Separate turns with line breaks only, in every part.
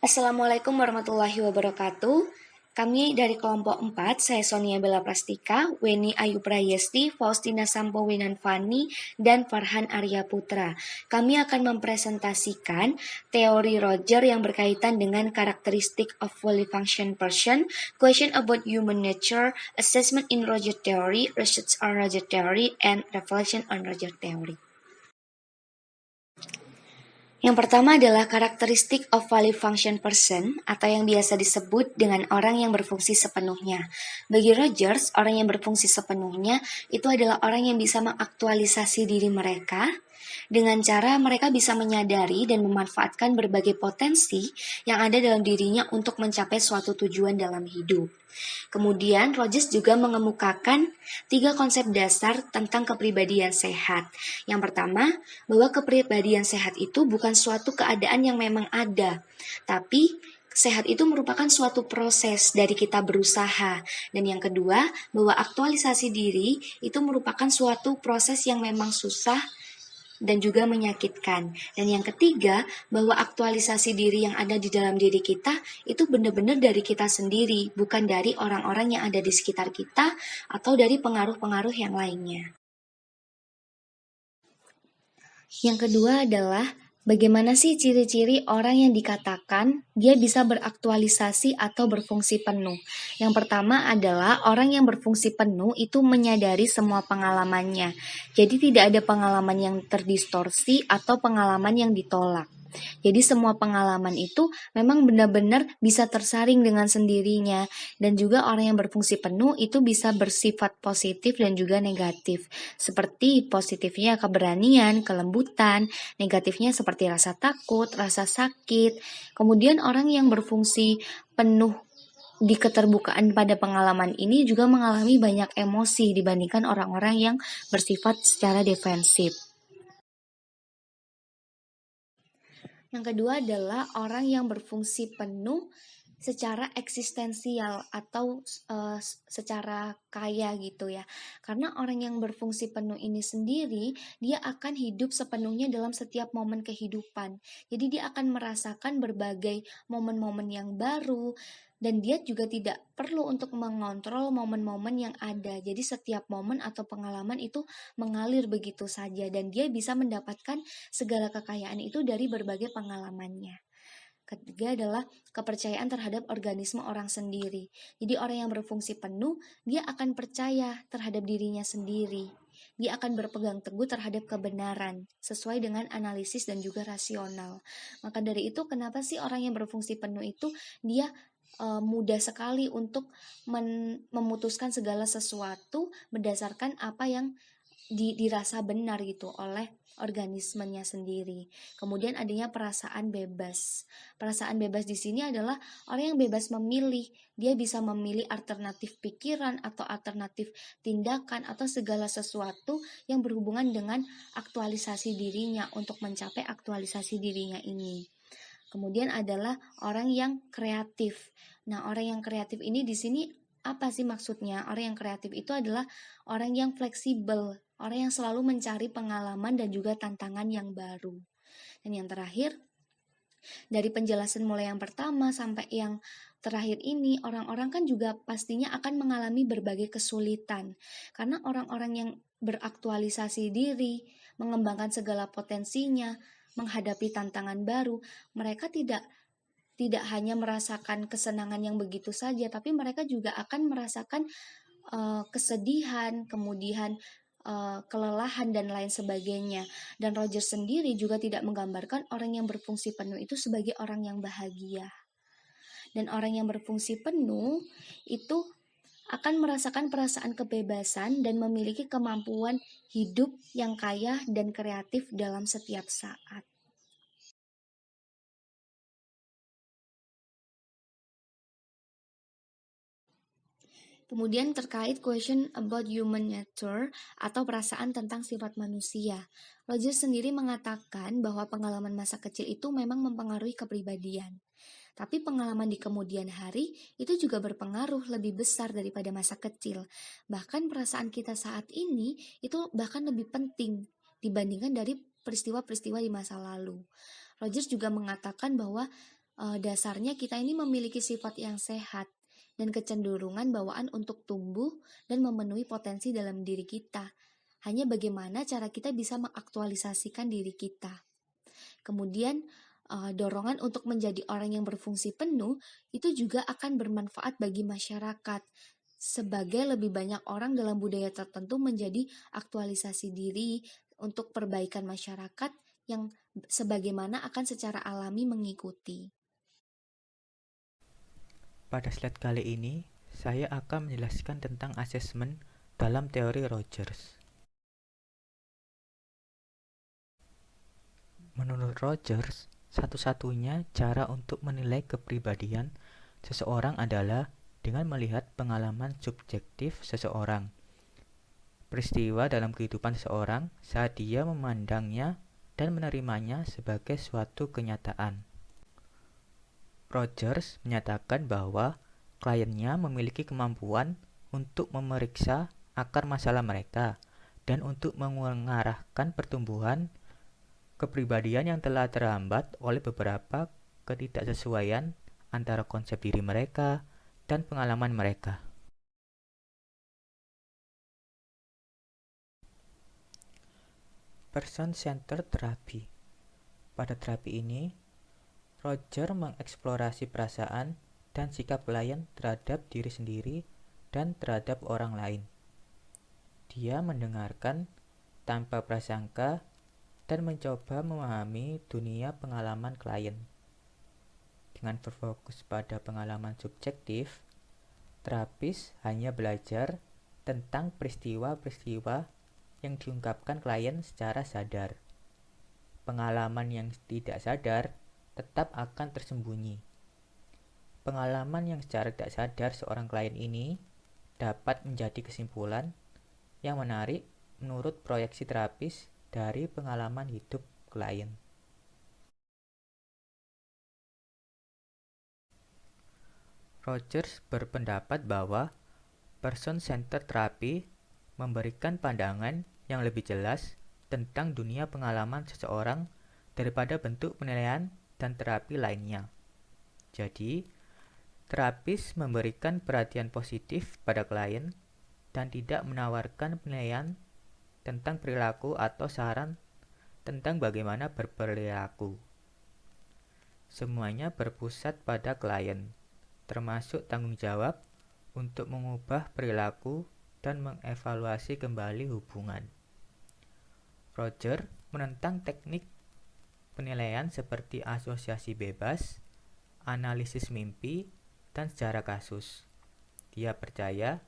Assalamualaikum warahmatullahi wabarakatuh. Kami dari kelompok 4, saya Sonia Bella Prastika, Weni Ayu Prayesti, Faustina Sampo Winanfani, dan Farhan Arya Putra. Kami akan mempresentasikan teori Roger yang berkaitan dengan karakteristik of fully function person, question about human nature, assessment in Roger theory, research on Roger theory, and reflection on Roger theory. Yang pertama adalah karakteristik of fully function person atau yang biasa disebut dengan orang yang berfungsi sepenuhnya. Bagi Rogers, orang yang berfungsi sepenuhnya itu adalah orang yang bisa mengaktualisasi diri mereka dengan cara mereka bisa menyadari dan memanfaatkan berbagai potensi yang ada dalam dirinya untuk mencapai suatu tujuan dalam hidup. Kemudian, Rogers juga mengemukakan 3 konsep dasar tentang kepribadian sehat. Yang pertama, bahwa kepribadian sehat itu bukan suatu keadaan yang memang ada, tapi sehat itu merupakan suatu proses dari kita berusaha. Dan yang kedua, bahwa aktualisasi diri itu merupakan suatu proses yang memang susah dan juga menyakitkan. Dan yang ketiga, bahwa aktualisasi diri yang ada di dalam diri kita itu benar-benar dari kita sendiri, bukan dari orang-orang yang ada di sekitar kita atau dari pengaruh-pengaruh yang lainnya. Yang kedua adalah bagaimana sih ciri-ciri orang yang dikatakan dia bisa beraktualisasi atau berfungsi penuh? Yang pertama adalah orang yang berfungsi penuh itu menyadari semua pengalamannya. Jadi tidak ada pengalaman yang terdistorsi atau pengalaman yang ditolak. Jadi semua pengalaman itu memang benar-benar bisa tersaring dengan sendirinya. Dan juga orang yang berfungsi penuh itu bisa bersifat positif dan juga negatif. Seperti positifnya keberanian, kelembutan, negatifnya seperti rasa takut, rasa sakit. Kemudian orang yang berfungsi penuh di keterbukaan pada pengalaman ini juga mengalami banyak emosi dibandingkan orang-orang yang bersifat secara defensif. Yang kedua adalah orang yang berfungsi penuh secara eksistensial atau secara kaya gitu ya. Karena orang yang berfungsi penuh ini sendiri, dia akan hidup sepenuhnya dalam setiap momen kehidupan. Jadi dia akan merasakan berbagai momen-momen yang baru, dan dia juga tidak perlu untuk mengontrol momen-momen yang ada. Jadi setiap momen atau pengalaman itu mengalir begitu saja, dan dia bisa mendapatkan segala kekayaan itu dari berbagai pengalamannya. Ketiga adalah kepercayaan terhadap organisme orang sendiri. Jadi orang yang berfungsi penuh, dia akan percaya terhadap dirinya sendiri. Dia akan berpegang teguh terhadap kebenaran, sesuai dengan analisis dan juga rasional. Maka dari itu, kenapa sih orang yang berfungsi penuh itu, dia mudah sekali untuk memutuskan segala sesuatu berdasarkan apa yang dirasa benar gitu oleh organismenya sendiri. Kemudian adanya perasaan bebas. Perasaan bebas di sini adalah orang yang bebas memilih. Dia bisa memilih alternatif pikiran atau alternatif tindakan atau segala sesuatu yang berhubungan dengan aktualisasi dirinya untuk mencapai aktualisasi dirinya ini. Kemudian adalah orang yang kreatif. Nah, orang yang kreatif ini di sini apa sih maksudnya? Orang yang kreatif itu adalah orang yang fleksibel, orang yang selalu mencari pengalaman dan juga tantangan yang baru. Dan yang terakhir, dari penjelasan mulai yang pertama sampai yang terakhir ini, orang-orang kan juga pastinya akan mengalami berbagai kesulitan. Karena orang-orang yang beraktualisasi diri, mengembangkan segala potensinya, menghadapi tantangan baru, mereka tidak hanya merasakan kesenangan yang begitu saja, tapi mereka juga akan merasakan kesedihan, kemudian kelelahan dan lain sebagainya. Dan Roger sendiri juga tidak menggambarkan orang yang berfungsi penuh itu sebagai orang yang bahagia. Dan orang yang berfungsi penuh itu akan merasakan perasaan kebebasan dan memiliki kemampuan hidup yang kaya dan kreatif dalam setiap saat. Kemudian terkait question about human nature atau perasaan tentang sifat manusia. Roger sendiri mengatakan bahwa pengalaman masa kecil itu memang mempengaruhi kepribadian. Tapi pengalaman di kemudian hari itu juga berpengaruh lebih besar daripada masa kecil. Bahkan perasaan kita saat ini itu bahkan lebih penting dibandingkan dari peristiwa-peristiwa di masa lalu. Rogers juga mengatakan bahwa dasarnya kita ini memiliki sifat yang sehat dan kecenderungan bawaan untuk tumbuh dan memenuhi potensi dalam diri kita. Hanya bagaimana cara kita bisa mengaktualisasikan diri kita. Kemudian dorongan untuk menjadi orang yang berfungsi penuh itu juga akan bermanfaat bagi masyarakat. Sebagai lebih banyak orang dalam budaya tertentu menjadi aktualisasi diri untuk perbaikan masyarakat yang sebagaimana akan secara alami mengikuti.
Pada slide kali ini, saya akan menjelaskan tentang asesmen dalam teori Rogers. Menurut Rogers, satu-satunya cara untuk menilai kepribadian seseorang adalah dengan melihat pengalaman subjektif seseorang, peristiwa dalam kehidupan seseorang saat dia memandangnya dan menerimanya sebagai suatu kenyataan. Rogers menyatakan bahwa kliennya memiliki kemampuan untuk memeriksa akar masalah mereka dan untuk mengarahkan pertumbuhan kepribadian yang telah terhambat oleh beberapa ketidaksesuaian antara konsep diri mereka dan pengalaman mereka. Person-centered therapy. Pada terapi ini, Roger mengeksplorasi perasaan dan sikap klien terhadap diri sendiri dan terhadap orang lain. Dia mendengarkan tanpa prasangka dan mencoba memahami dunia pengalaman klien. Dengan berfokus pada pengalaman subjektif, terapis hanya belajar tentang peristiwa-peristiwa yang diungkapkan klien secara sadar. Pengalaman yang tidak sadar tetap akan tersembunyi. Pengalaman yang secara tidak sadar seorang klien ini dapat menjadi kesimpulan yang menarik menurut proyeksi terapis dari pengalaman hidup klien. Rogers berpendapat bahwa person-centered therapy memberikan pandangan yang lebih jelas tentang dunia pengalaman seseorang daripada bentuk penilaian dan terapi lainnya. Jadi, terapis memberikan perhatian positif pada klien dan tidak menawarkan penilaian tentang perilaku atau saran tentang bagaimana berperilaku. Semuanya berpusat pada klien, termasuk tanggung jawab untuk mengubah perilaku dan mengevaluasi kembali hubungan. Roger menentang teknik penilaian seperti asosiasi bebas, analisis mimpi, dan sejarah kasus. Dia percaya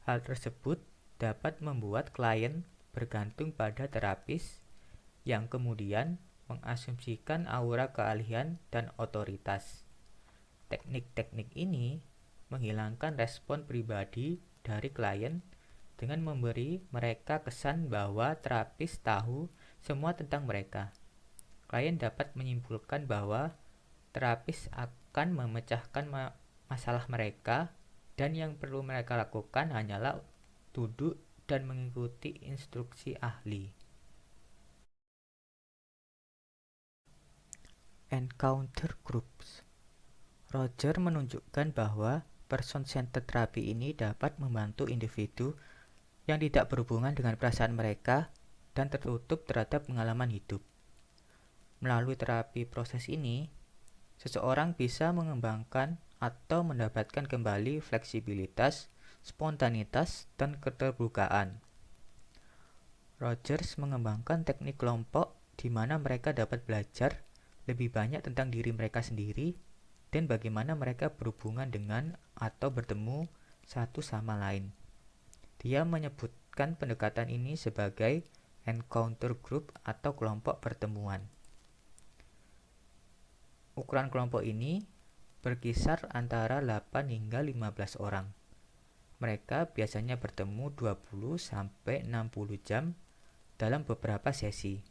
hal tersebut dapat membuat klien bergantung pada terapis yang kemudian mengasumsikan aura keahlian dan otoritas. Teknik-teknik ini menghilangkan respon pribadi dari klien dengan memberi mereka kesan bahwa terapis tahu semua tentang mereka. Klien dapat menyimpulkan bahwa terapis akan memecahkan masalah mereka dan yang perlu mereka lakukan hanyalah duduk dan mengikuti instruksi ahli. Encounter groups. Roger menunjukkan bahwa person-centered therapy ini dapat membantu individu yang tidak berhubungan dengan perasaan mereka dan tertutup terhadap pengalaman hidup. Melalui terapi proses ini, seseorang bisa mengembangkan atau mendapatkan kembali fleksibilitas, spontanitas, dan keterbukaan. Rogers mengembangkan teknik kelompok di mana mereka dapat belajar lebih banyak tentang diri mereka sendiri dan bagaimana mereka berhubungan dengan atau bertemu satu sama lain. Dia menyebutkan pendekatan ini sebagai encounter group atau kelompok pertemuan. Ukuran kelompok ini berkisar antara 8 hingga 15 orang. Mereka biasanya bertemu 20-60 jam dalam beberapa sesi.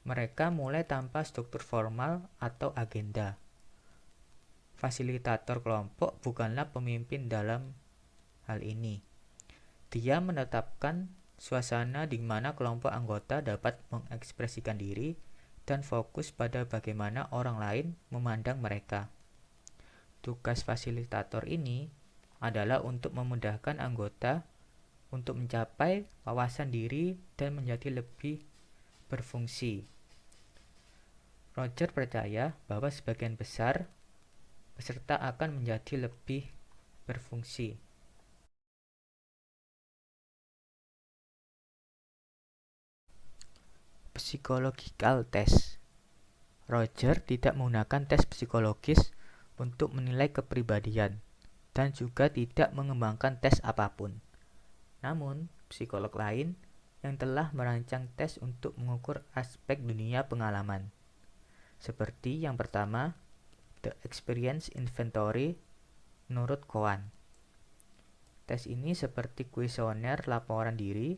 Mereka mulai tanpa struktur formal atau agenda. Fasilitator kelompok bukanlah pemimpin dalam hal ini. Dia menetapkan suasana di mana kelompok anggota dapat mengekspresikan diri dan fokus pada bagaimana orang lain memandang mereka. Tugas fasilitator ini adalah untuk memudahkan anggota untuk mencapai wawasan diri dan menjadi lebih berfungsi. Roger percaya bahwa sebagian besar peserta akan menjadi lebih berfungsi. Psychological test. Roger tidak menggunakan tes psikologis untuk menilai kepribadian dan juga tidak mengembangkan tes apapun. Namun, psikolog lain yang telah merancang tes untuk mengukur aspek dunia pengalaman. Seperti yang pertama, The Experience Inventory menurut Cowan. Tes ini seperti kuesioner laporan diri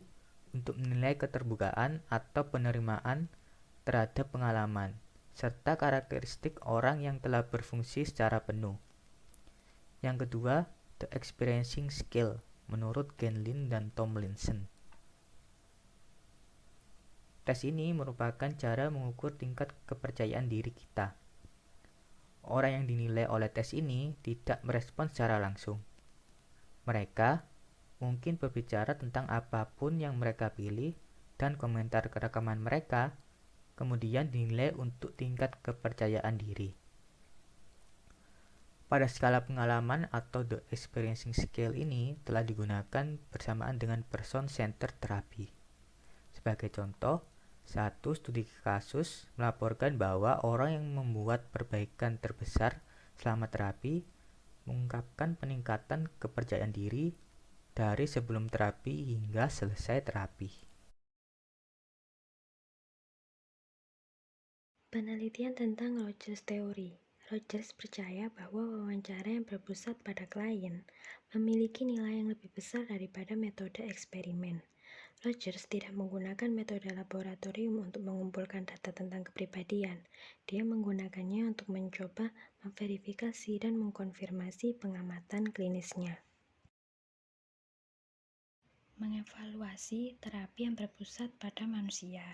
untuk menilai keterbukaan atau penerimaan terhadap pengalaman, serta karakteristik orang yang telah berfungsi secara penuh. Yang kedua, The Experiencing Skill menurut Genlin dan Tomlinson. Tes ini merupakan cara mengukur tingkat kepercayaan diri kita. Orang yang dinilai oleh tes ini tidak merespons secara langsung. Mereka mungkin berbicara tentang apapun yang mereka pilih dan komentar rekaman mereka kemudian dinilai untuk tingkat kepercayaan diri. Pada skala pengalaman atau The Experiencing Scale ini telah digunakan bersamaan dengan person-centered therapy. Sebagai contoh, satu studi kasus melaporkan bahwa orang yang membuat perbaikan terbesar selama terapi mengungkapkan peningkatan kepercayaan diri dari sebelum terapi hingga selesai terapi.
Penelitian tentang Rogers Theory. Rogers percaya bahwa wawancara yang berpusat pada klien memiliki nilai yang lebih besar daripada metode eksperimen. Rogers tidak menggunakan metode laboratorium untuk mengumpulkan data tentang kepribadian. Dia menggunakannya untuk mencoba memverifikasi dan mengkonfirmasi pengamatan klinisnya. Mengevaluasi terapi yang berpusat pada manusia.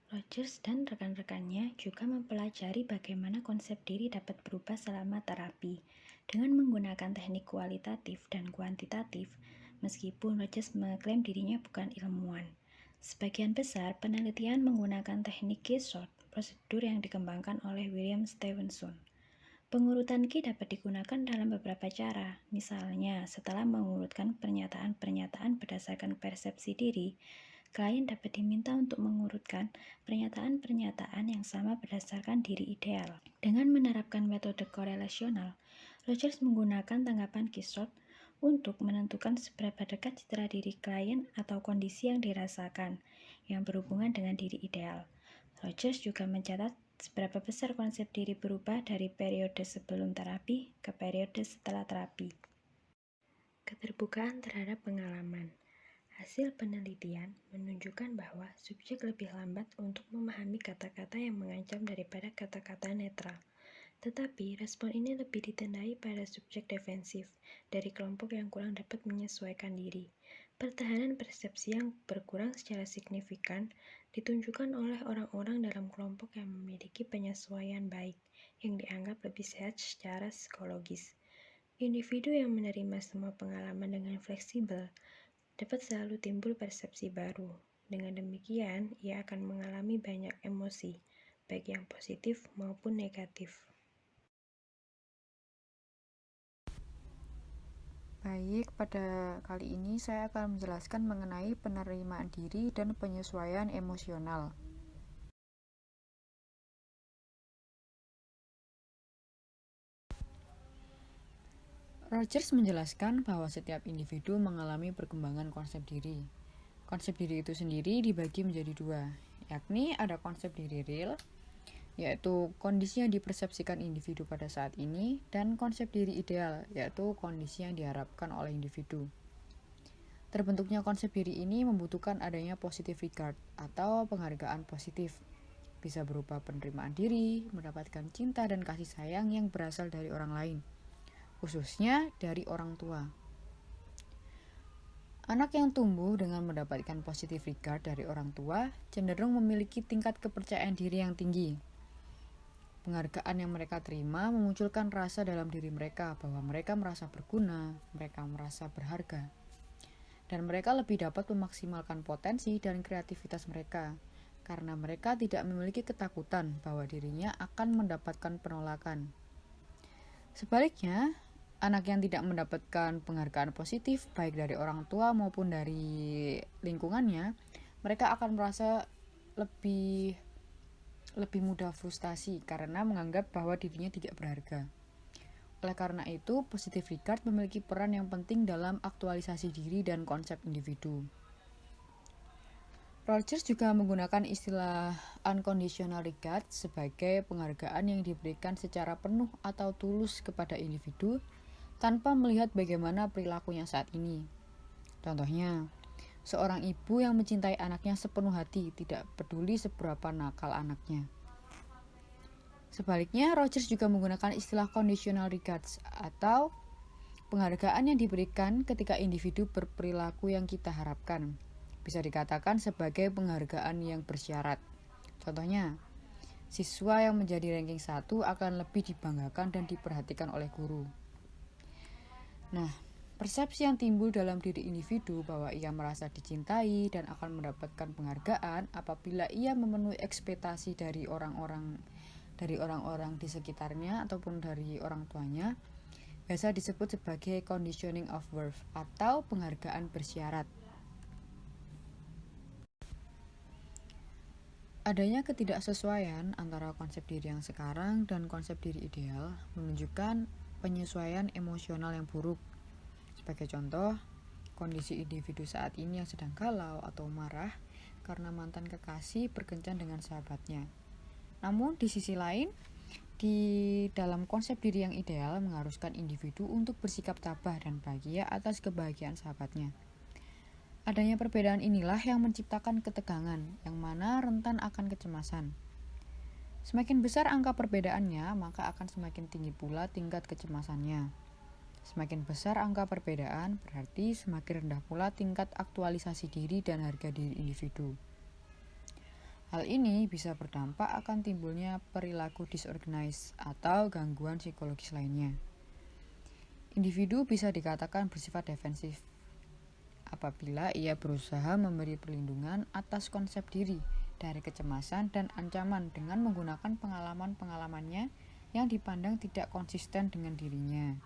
Rogers dan rekan-rekannya juga mempelajari bagaimana konsep diri dapat berubah selama terapi dengan menggunakan teknik kualitatif dan kuantitatif, meskipun Rogers mengklaim dirinya bukan ilmuwan. Sebagian besar penelitian menggunakan teknik Key-Sort, prosedur yang dikembangkan oleh William Stevenson. Pengurutan key dapat digunakan dalam beberapa cara, misalnya setelah mengurutkan pernyataan-pernyataan berdasarkan persepsi diri, klien dapat diminta untuk mengurutkan pernyataan-pernyataan yang sama berdasarkan diri ideal. Dengan menerapkan metode korelasional, Rogers menggunakan tanggapan Key-Sort untuk menentukan seberapa dekat citra diri klien atau kondisi yang dirasakan yang berhubungan dengan diri ideal. Rogers juga mencatat seberapa besar konsep diri berubah dari periode sebelum terapi ke periode setelah terapi. Keterbukaan terhadap pengalaman. Hasil penelitian menunjukkan bahwa subjek lebih lambat untuk memahami kata-kata yang mengancam daripada kata-kata netral. Tetapi respon ini lebih ditandai pada subjek defensif dari kelompok yang kurang dapat menyesuaikan diri. Pertahanan persepsi yang berkurang secara signifikan ditunjukkan oleh orang-orang dalam kelompok yang memiliki penyesuaian baik, yang dianggap lebih sehat secara psikologis. Individu yang menerima semua pengalaman dengan fleksibel dapat selalu timbul persepsi baru. Dengan demikian, ia akan mengalami banyak emosi, baik yang positif maupun negatif.
Baik, pada kali ini saya akan menjelaskan mengenai penerimaan diri dan penyesuaian emosional. Rogers menjelaskan bahwa setiap individu mengalami perkembangan konsep diri. Konsep diri itu sendiri dibagi menjadi dua, yakni ada konsep diri real, yaitu kondisi yang dipersepsikan individu pada saat ini, dan konsep diri ideal, yaitu kondisi yang diharapkan oleh individu. Terbentuknya konsep diri ini membutuhkan adanya positive regard atau penghargaan positif. Bisa berupa penerimaan diri, mendapatkan cinta dan kasih sayang yang berasal dari orang lain, khususnya dari orang tua. Anak yang tumbuh dengan mendapatkan positive regard dari orang tua cenderung memiliki tingkat kepercayaan diri yang tinggi. Penghargaan yang mereka terima memunculkan rasa dalam diri mereka bahwa mereka merasa berguna, mereka merasa berharga, dan mereka lebih dapat memaksimalkan potensi dan kreativitas mereka karena mereka tidak memiliki ketakutan bahwa dirinya akan mendapatkan penolakan. Sebaliknya, anak yang tidak mendapatkan penghargaan positif baik dari orang tua maupun dari lingkungannya, mereka akan merasa lebih mudah frustasi karena menganggap bahwa dirinya tidak berharga. Oleh karena itu, positive regard memiliki peran yang penting dalam aktualisasi diri dan konsep individu. Rogers juga menggunakan istilah unconditional regard sebagai penghargaan yang diberikan secara penuh atau tulus kepada individu tanpa melihat bagaimana perilakunya saat ini. Contohnya, seorang ibu yang mencintai anaknya sepenuh hati, tidak peduli seberapa nakal anaknya. Sebaliknya, Rogers juga menggunakan istilah conditional regards atau penghargaan yang diberikan ketika individu berperilaku yang kita harapkan. Bisa dikatakan sebagai penghargaan yang bersyarat. Contohnya, siswa yang menjadi ranking 1 akan lebih dibanggakan dan diperhatikan oleh guru. Nah, persepsi yang timbul dalam diri individu bahwa ia merasa dicintai dan akan mendapatkan penghargaan apabila ia memenuhi ekspektasi dari orang-orang di sekitarnya ataupun dari orang tuanya, biasa disebut sebagai conditioning of worth atau penghargaan bersyarat. Adanya ketidaksesuaian antara konsep diri yang sekarang dan konsep diri ideal menunjukkan penyesuaian emosional yang buruk. Sebagai contoh, kondisi individu saat ini yang sedang galau atau marah karena mantan kekasih berkencan dengan sahabatnya. Namun di sisi lain, di dalam konsep diri yang ideal mengharuskan individu untuk bersikap tabah dan bahagia atas kebahagiaan sahabatnya. Adanya perbedaan inilah yang menciptakan ketegangan, yang mana rentan akan kecemasan. Semakin besar angka perbedaannya, maka akan semakin tinggi pula tingkat kecemasannya. Semakin besar angka perbedaan, berarti semakin rendah pula tingkat aktualisasi diri dan harga diri individu. Hal ini bisa berdampak akan timbulnya perilaku disorganized atau gangguan psikologis lainnya. Individu bisa dikatakan bersifat defensif apabila ia berusaha memberi perlindungan atas konsep diri dari kecemasan dan ancaman dengan menggunakan pengalaman-pengalamannya yang dipandang tidak konsisten dengan dirinya.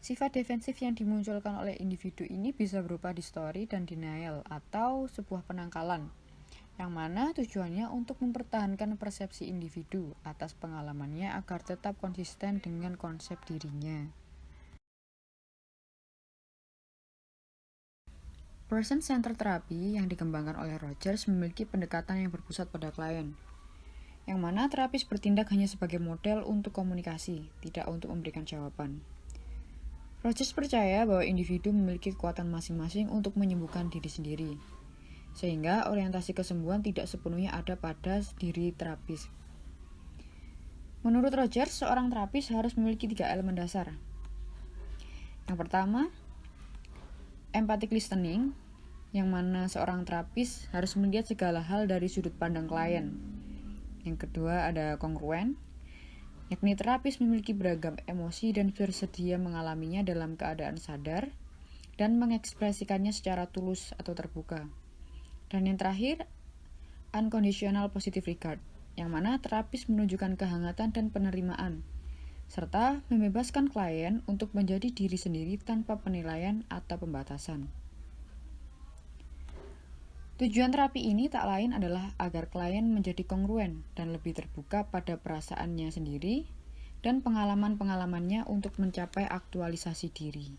Sifat defensif yang dimunculkan oleh individu ini bisa berupa distori dan denial atau sebuah penangkalan, yang mana tujuannya untuk mempertahankan persepsi individu atas pengalamannya agar tetap konsisten dengan konsep dirinya. Person-centered therapy yang dikembangkan oleh Rogers memiliki pendekatan yang berpusat pada klien, yang mana terapis bertindak hanya sebagai model untuk komunikasi, tidak untuk memberikan jawaban. Rogers percaya bahwa individu memiliki kekuatan masing-masing untuk menyembuhkan diri sendiri, sehingga orientasi kesembuhan tidak sepenuhnya ada pada diri terapis. Menurut Rogers, seorang terapis harus memiliki 3 elemen dasar. Yang pertama, empathic listening, yang mana seorang terapis harus melihat segala hal dari sudut pandang klien. Yang kedua ada kongruen, yakni terapis memiliki beragam emosi dan bersedia mengalaminya dalam keadaan sadar dan mengekspresikannya secara tulus atau terbuka. Dan yang terakhir, unconditional positive regard, yang mana terapis menunjukkan kehangatan dan penerimaan, serta membebaskan klien untuk menjadi diri sendiri tanpa penilaian atau pembatasan. Tujuan terapi ini tak lain adalah agar klien menjadi kongruen dan lebih terbuka pada perasaannya sendiri dan pengalaman-pengalamannya untuk mencapai aktualisasi diri.